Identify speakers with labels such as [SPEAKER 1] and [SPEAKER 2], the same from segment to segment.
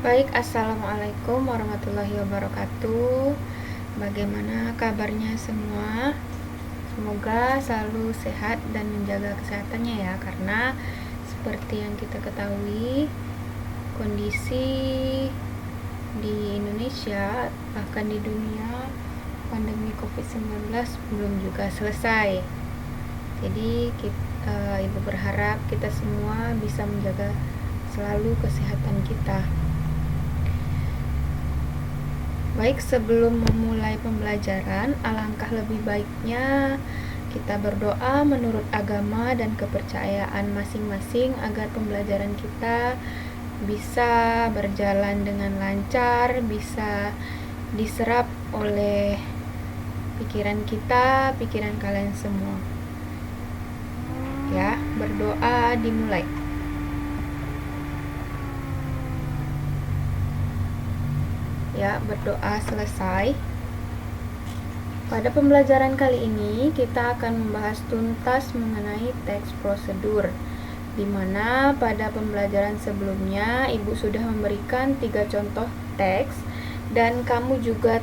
[SPEAKER 1] Baik, assalamualaikum warahmatullahi wabarakatuh. Bagaimana kabarnya semua? Semoga selalu sehat dan menjaga kesehatannya ya, karena seperti yang kita ketahui, kondisi di Indonesia bahkan di dunia, pandemi COVID-19 belum juga selesai. Jadi Ibu berharap kita semua bisa menjaga selalu kesehatan kita. Baik, sebelum memulai pembelajaran, alangkah lebih baiknya kita berdoa menurut agama dan kepercayaan masing-masing agar pembelajaran kita bisa berjalan dengan lancar, bisa diserap oleh pikiran kita, pikiran kalian semua. Ya, berdoa dimulai. Ya, berdoa selesai. Pada pembelajaran kali ini kita akan membahas tuntas mengenai teks prosedur, di mana pada pembelajaran sebelumnya Ibu sudah memberikan 3 contoh teks dan kamu juga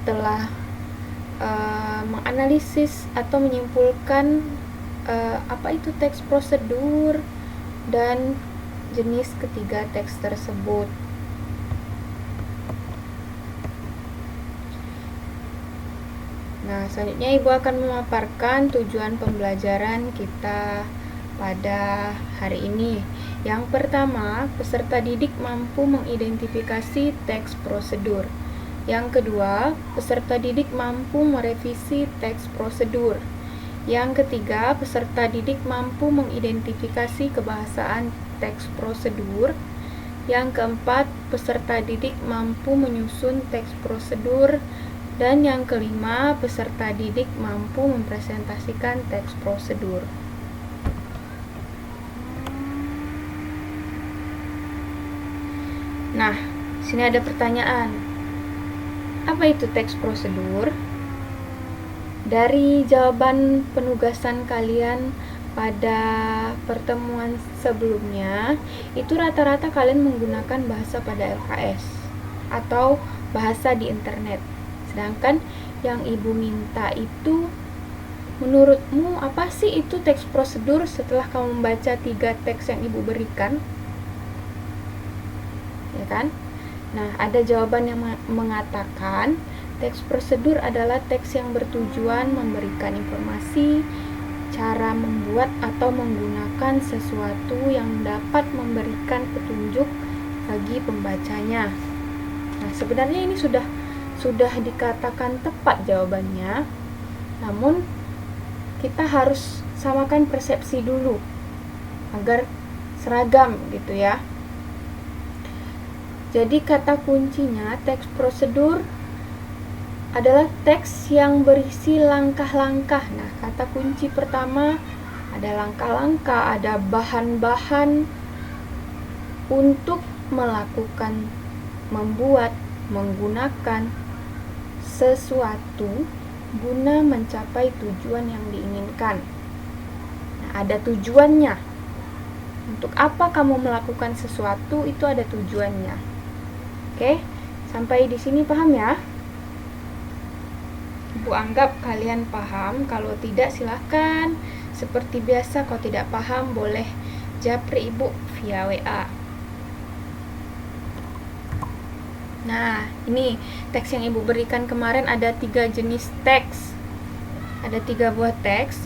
[SPEAKER 1] telah menganalisis atau menyimpulkan apa itu teks prosedur dan jenis ketiga teks tersebut. Nah, selanjutnya Ibu akan memaparkan tujuan pembelajaran kita pada hari ini. Yang pertama, peserta didik mampu mengidentifikasi teks prosedur. Yang kedua, peserta didik mampu merevisi teks prosedur. Yang ketiga, peserta didik mampu mengidentifikasi kebahasaan teks prosedur. Yang keempat, peserta didik mampu menyusun teks prosedur. Dan yang kelima, peserta didik mampu mempresentasikan teks prosedur. Nah, sini ada pertanyaan. Apa itu teks prosedur? Dari jawaban penugasan kalian pada pertemuan sebelumnya, itu rata-rata kalian menggunakan bahasa pada LKS atau bahasa di internet. Sedangkan yang Ibu minta itu, menurutmu apa sih itu teks prosedur setelah kamu membaca 3 teks yang Ibu berikan? Ya kan? Nah, ada jawaban yang mengatakan teks prosedur adalah teks yang bertujuan memberikan informasi, cara membuat atau menggunakan sesuatu yang dapat memberikan petunjuk bagi pembacanya. Nah, sebenarnya ini sudah dikatakan tepat jawabannya, namun kita harus samakan persepsi dulu agar seragam gitu ya. Jadi kata kuncinya teks prosedur adalah teks yang berisi langkah-langkah. Nah, kata kunci pertama ada langkah-langkah, ada bahan-bahan untuk melakukan, membuat, menggunakan sesuatu guna mencapai tujuan yang diinginkan. Nah, ada tujuannya. Untuk apa kamu melakukan sesuatu itu ada tujuannya. Oke, sampai di sini paham ya? Ibu anggap kalian paham. Kalau tidak silahkan, seperti biasa kalau tidak paham boleh japri Ibu via WA. Nah, ini teks yang Ibu berikan kemarin ada 3 jenis teks. Ada 3 buah teks.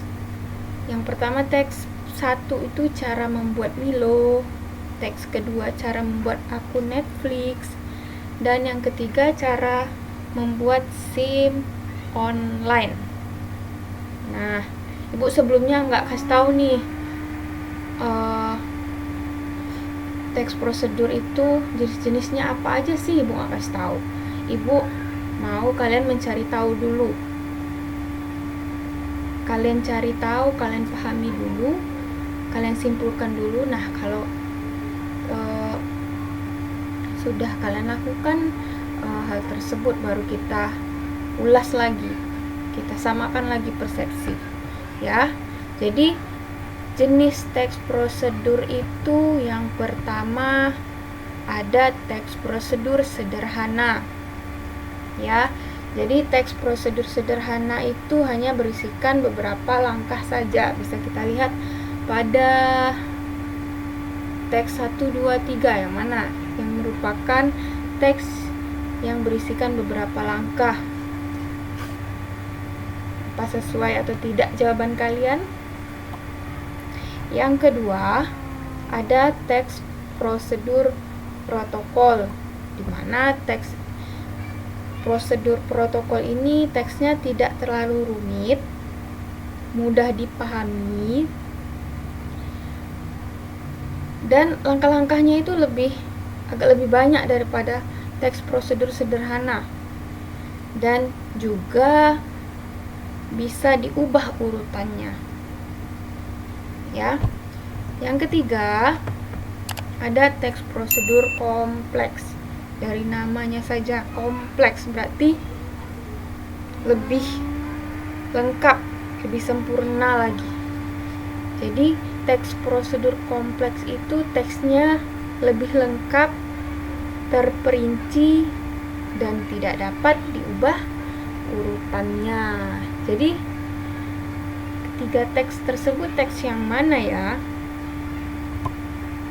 [SPEAKER 1] Yang pertama teks 1 itu cara membuat Milo. Teks kedua cara membuat akun Netflix. Dan yang ketiga cara membuat SIM online. Nah, Ibu sebelumnya nggak kasih tahu nih teks prosedur itu jenis-jenisnya apa aja sih, Ibu nggak kasih tahu. Ibu mau kalian mencari tahu dulu. Kalian cari tahu, kalian pahami dulu, kalian simpulkan dulu. Nah, kalau sudah kalian lakukan hal tersebut, baru kita ulas lagi, kita samakan lagi persepsi ya. Jadi jenis teks prosedur itu yang pertama ada teks prosedur sederhana. Ya, jadi teks prosedur sederhana itu hanya berisikan beberapa langkah saja. Bisa kita lihat pada teks 1, 2, 3 yang mana? Yang merupakan teks yang berisikan beberapa langkah. Apa sesuai atau tidak jawaban kalian? Yang kedua, ada teks prosedur protokol, di mana teks prosedur protokol ini teksnya tidak terlalu rumit, mudah dipahami, dan langkah-langkahnya itu agak lebih banyak daripada teks prosedur sederhana, dan juga bisa diubah urutannya. Ya. Yang ketiga, ada teks prosedur kompleks. Dari namanya saja kompleks, berarti lebih lengkap, lebih sempurna lagi. Jadi teks prosedur kompleks itu teksnya lebih lengkap, terperinci, dan tidak dapat diubah urutannya. Jadi ketiga teks tersebut teks yang mana ya?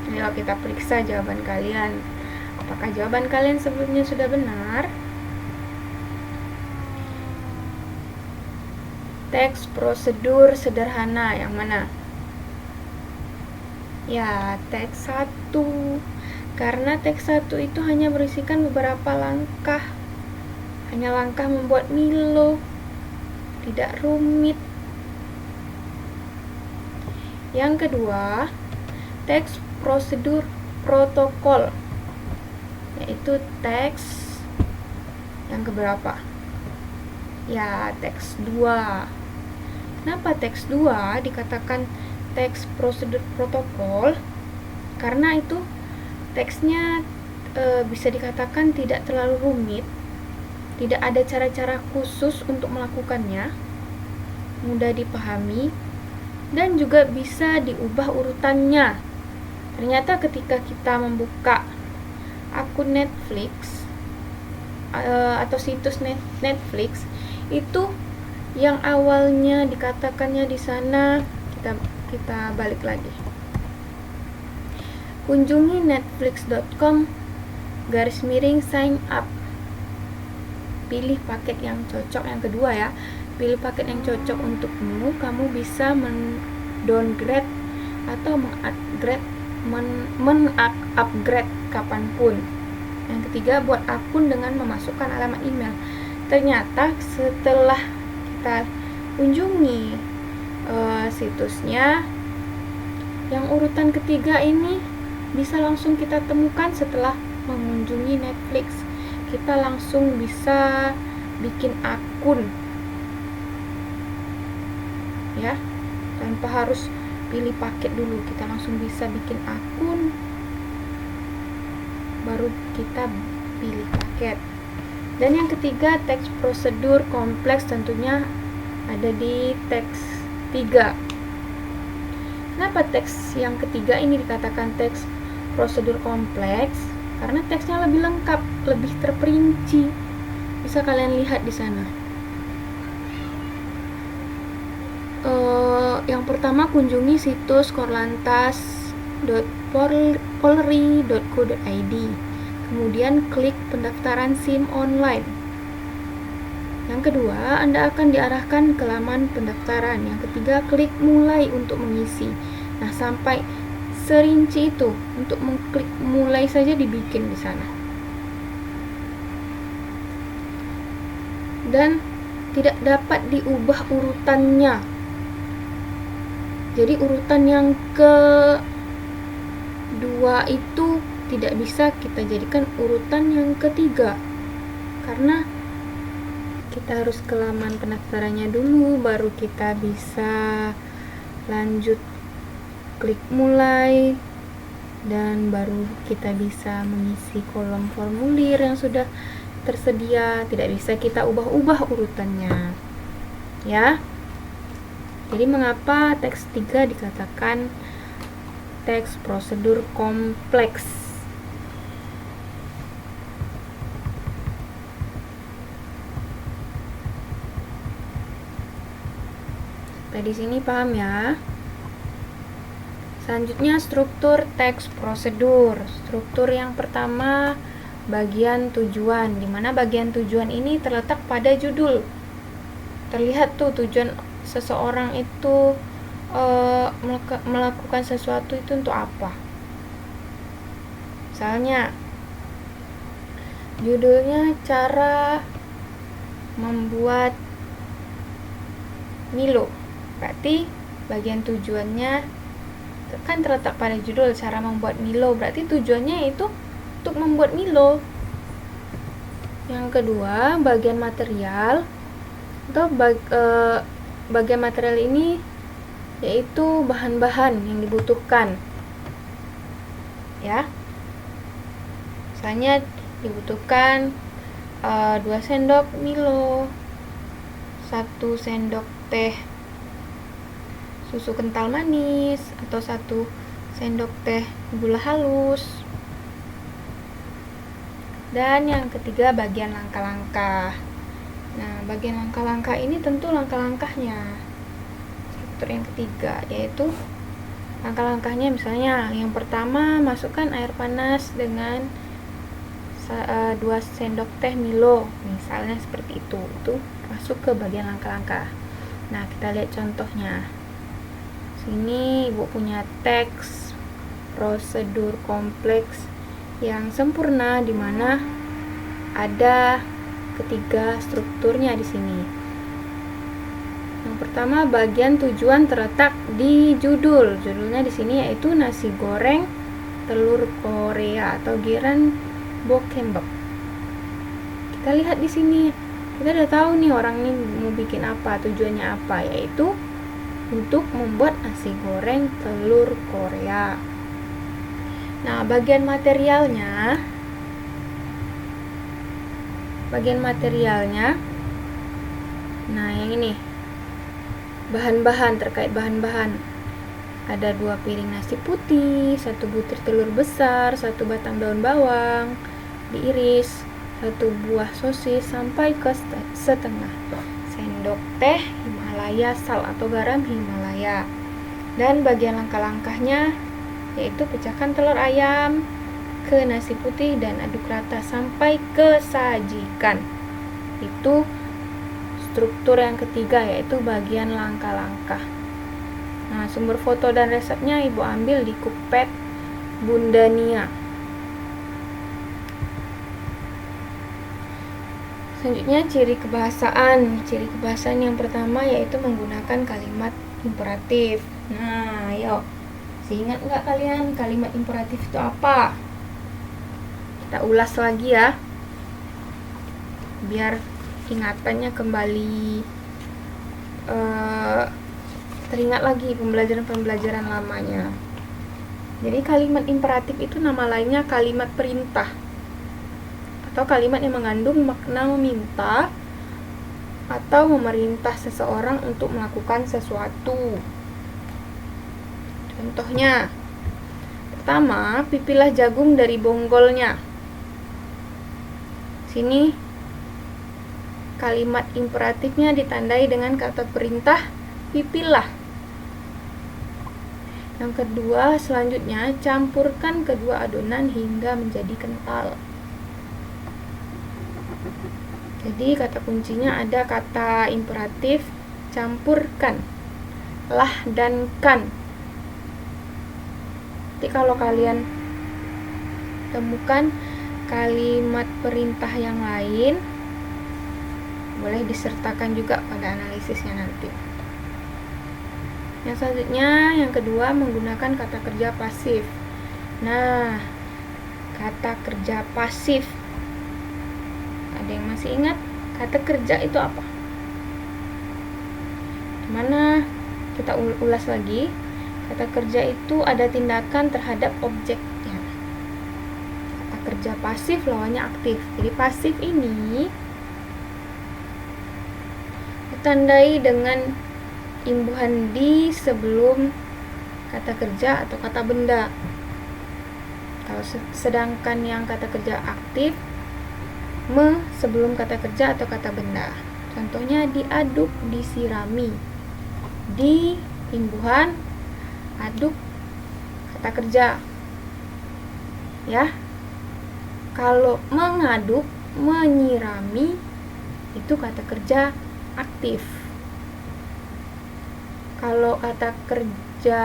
[SPEAKER 1] Ayo kita periksa jawaban kalian. Apakah jawaban kalian sebelumnya sudah benar? Teks prosedur sederhana yang mana? Ya, teks 1. Karena teks 1 itu hanya berisikan beberapa langkah. Hanya langkah membuat Milo. Tidak rumit. Yang kedua, teks prosedur protokol, yaitu teks yang keberapa? Ya, teks 2. Kenapa teks 2 dikatakan teks prosedur protokol? Karena itu teksnya bisa dikatakan tidak terlalu rumit, tidak ada cara-cara khusus untuk melakukannya, mudah dipahami, dan juga bisa diubah urutannya. Ternyata ketika kita membuka akun Netflix atau situs Netflix, itu yang awalnya dikatakannya di sana, kita balik lagi. Kunjungi netflix.com/sign up. Pilih paket yang cocok, yang kedua ya. Pilih paket yang cocok untukmu. Kamu bisa men-downgrade atau men-upgrade kapanpun. Yang ketiga, buat akun dengan memasukkan alamat email. Ternyata setelah kita kunjungi situsnya, yang urutan ketiga ini bisa langsung kita temukan setelah mengunjungi Netflix. Kita langsung bisa bikin akun, ya, tanpa harus pilih paket dulu. Kita langsung bisa bikin akun, baru kita pilih paket. Dan yang ketiga, teks prosedur kompleks tentunya ada di teks 3. Kenapa teks yang ketiga ini dikatakan teks prosedur kompleks? Karena teksnya lebih lengkap, lebih terperinci. Bisa kalian lihat di sana. Yang pertama, kunjungi situs korlantas.polri.go.id. Kemudian klik pendaftaran SIM online. Yang kedua, Anda akan diarahkan ke laman pendaftaran. Yang ketiga, klik mulai untuk mengisi. Nah, sampai serinci itu, untuk mengklik mulai saja dibikin di sana. Dan tidak dapat diubah urutannya. Jadi urutan yang kedua itu tidak bisa kita jadikan urutan yang ketiga, karena kita harus ke laman pendaftarannya dulu, baru kita bisa lanjut klik mulai, dan baru kita bisa mengisi kolom formulir yang sudah tersedia. Tidak bisa kita ubah-ubah urutannya, ya. Jadi mengapa teks 3 dikatakan teks prosedur kompleks? Sampai di sini paham ya? Selanjutnya struktur teks prosedur. Struktur yang pertama bagian tujuan, di mana bagian tujuan ini terletak pada judul. Terlihat tuh tujuan seseorang itu melakukan sesuatu itu untuk apa. Misalnya judulnya cara membuat Milo, berarti bagian tujuannya kan terletak pada judul cara membuat Milo, berarti tujuannya itu untuk membuat Milo. Yang kedua bagian material, atau bagian material ini yaitu bahan-bahan yang dibutuhkan ya. Misalnya dibutuhkan 2 sendok Milo, 1 sendok teh susu kental manis, atau 1 sendok teh gula halus. Dan yang ketiga bagian langkah-langkah. Nah, bagian langkah-langkah ini tentu langkah-langkahnya. Struktur yang ketiga yaitu langkah-langkahnya, misalnya yang pertama masukkan air panas dengan 2 sendok teh Milo, misalnya seperti itu masuk ke bagian langkah-langkah. Nah, kita lihat contohnya. Sini Ibu punya teks prosedur kompleks yang sempurna, di mana ada ketiga strukturnya di sini. Yang pertama bagian tujuan terletak di judul. Judulnya di sini yaitu nasi goreng telur Korea atau giran bokkeumbap. Kita lihat di sini, kita udah tahu nih orang ini mau bikin apa, tujuannya apa, yaitu untuk membuat nasi goreng telur Korea. Nah, bagian materialnya nah yang ini bahan-bahan, terkait bahan-bahan ada 2 piring nasi putih, 1 butir telur besar, 1 batang daun bawang diiris, 1 buah sosis, sampai ke setengah sendok teh Himalaya sal atau garam Himalaya. Dan bagian langkah-langkahnya yaitu pecahkan telur ayam ke nasi putih dan aduk rata sampai ke sajikan. Itu struktur yang ketiga, yaitu bagian langkah-langkah. Nah, sumber foto dan resepnya Ibu ambil di Cookpad Bunda Nia. Selanjutnya ciri kebahasaan. Ciri kebahasaan yang pertama yaitu menggunakan kalimat imperatif. Nah, ayo, masih ingat nggak kalian kalimat imperatif itu apa? Kita ulas lagi ya, biar ingatannya kembali teringat lagi pembelajaran lamanya. Jadi kalimat imperatif itu nama lainnya kalimat perintah atau kalimat yang mengandung makna meminta atau memerintah seseorang untuk melakukan sesuatu. Contohnya, pertama, pipilah jagung dari bonggolnya. Sini kalimat imperatifnya ditandai dengan kata perintah pipilah. Yang kedua, selanjutnya campurkan kedua adonan hingga menjadi kental. Jadi kata kuncinya ada kata imperatif campurkan, lah dan kan. Jadi kalau kalian temukan kalimat perintah yang lain, boleh disertakan juga pada analisisnya nanti. Yang selanjutnya, yang kedua, menggunakan kata kerja pasif. Nah, kata kerja pasif, ada yang masih ingat kata kerja itu apa? Gimana? Kita ulas lagi. Kata kerja itu ada tindakan terhadap objeknya. Kata kerja pasif lawannya aktif. Jadi pasif ini ditandai dengan imbuhan di sebelum kata kerja atau kata benda. Kalau sedangkan yang kata kerja aktif sebelum kata kerja atau kata benda. Contohnya diaduk, disirami. di imbuhan aduk kata kerja. Ya. Kalau mengaduk, menyirami itu kata kerja aktif. Kalau kata kerja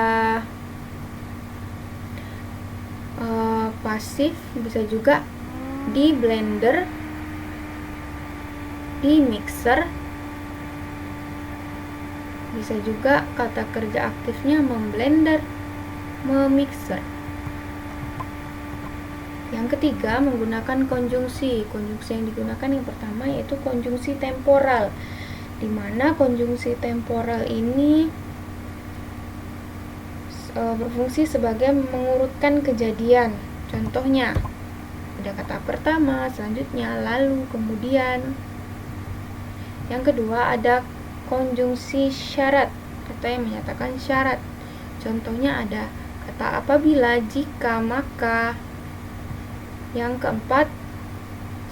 [SPEAKER 1] pasif bisa juga di blender, di mixer. Bisa juga kata kerja aktifnya memblender, memixer. Yang ketiga, menggunakan konjungsi. Konjungsi yang digunakan yang pertama yaitu konjungsi temporal, di mana konjungsi temporal ini berfungsi sebagai mengurutkan kejadian. Contohnya, ada kata pertama, selanjutnya, lalu, kemudian. Yang kedua, ada konjungsi syarat, kata yang menyatakan syarat. Contohnya ada kata apabila, jika, maka. Yang keempat,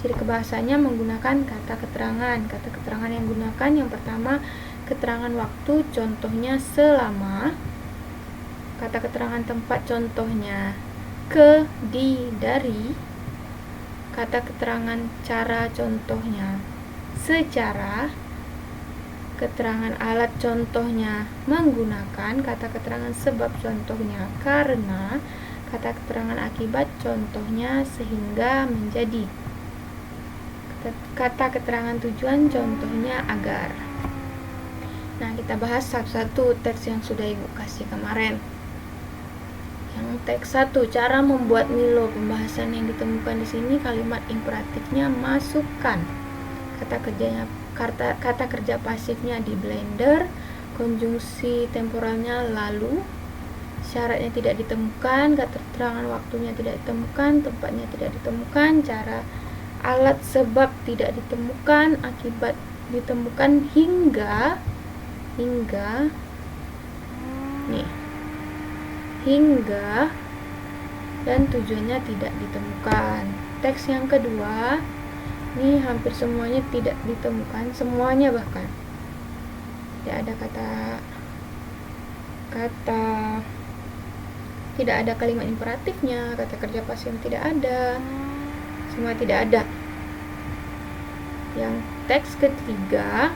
[SPEAKER 1] ciri kebahasanya menggunakan kata keterangan. Kata keterangan yang digunakan yang pertama, keterangan waktu, contohnya selama. Kata keterangan tempat, contohnya ke, di, dari. Kata keterangan cara, contohnya secara. Keterangan alat, contohnya menggunakan. Kata keterangan sebab, contohnya karena. Kata keterangan akibat, contohnya sehingga, menjadi. Kata keterangan tujuan, contohnya agar. Nah, kita bahas satu-satu teks yang sudah Ibu kasih kemarin. Yang teks 1, cara membuat Milo. Pembahasan yang ditemukan di sini, kalimat imperatifnya masukkan. Kata kerja pasifnya di blender, konjungsi temporalnya lalu. Syaratnya tidak ditemukan, keterangan waktunya tidak ditemukan, tempatnya tidak ditemukan, cara alat sebab tidak ditemukan, akibat ditemukan, hingga dan tujuannya tidak ditemukan. Teks yang kedua, ini hampir semuanya tidak ditemukan, semuanya bahkan tidak ada tidak ada kalimat imperatifnya, kata kerja pasif tidak ada, semua tidak ada. Yang teks ketiga,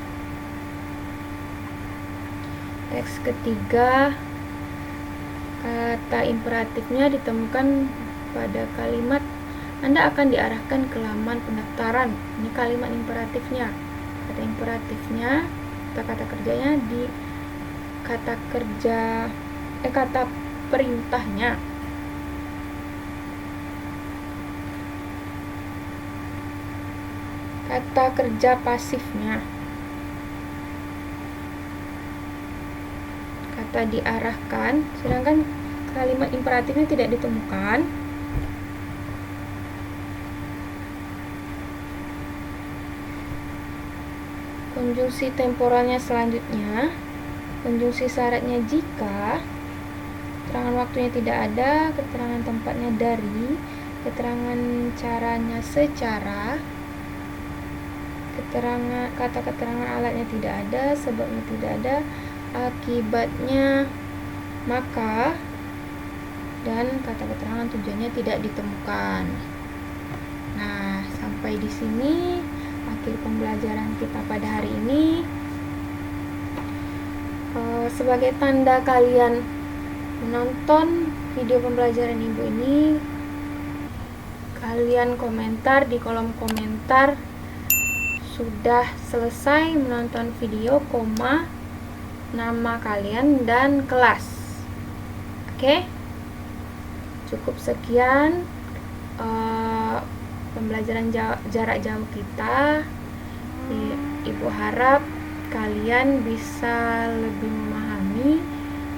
[SPEAKER 1] kata imperatifnya ditemukan pada kalimat Anda akan diarahkan ke laman pendaftaran. Ini kalimat imperatifnya. Kata imperatifnya, kata kerjanya di kata perintahnya. Kata kerja pasifnya, kata diarahkan, sedangkan kalimat imperatifnya tidak ditemukan. Konjungsi temporalnya selanjutnya, konjungsi syaratnya jika, keterangan waktunya tidak ada, keterangan tempatnya dari, keterangan caranya secara, kata keterangan alatnya tidak ada, sebabnya tidak ada, akibatnya maka, dan kata keterangan tujuannya tidak ditemukan. Nah, sampai di sini akhir pembelajaran kita pada hari ini. Sebagai tanda kalian menonton video pembelajaran Ibu ini, kalian komentar di kolom komentar sudah selesai menonton video, nama kalian dan kelas. Oke, cukup sekian pembelajaran jarak jauh kita. Ibu harap kalian bisa lebih memahami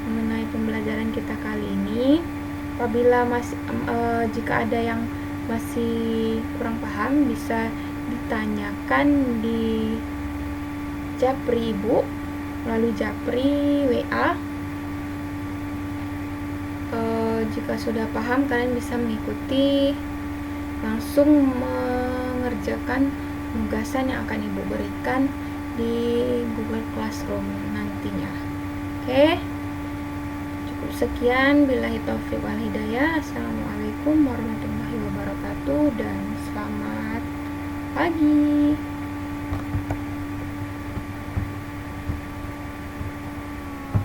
[SPEAKER 1] mengenai pembelajaran kita kali ini. Apabila jika ada yang masih kurang paham, bisa ditanyakan di Japri Ibu melalui Japri WA. Jika sudah paham, kalian bisa mengikuti langsung mengerjakan penugasan yang akan Ibu berikan di Google Classroom nantinya. Oke, cukup sekian. Billahi taufiq wal hidayah. Assalamualaikum warahmatullahi wabarakatuh dan selamat pagi.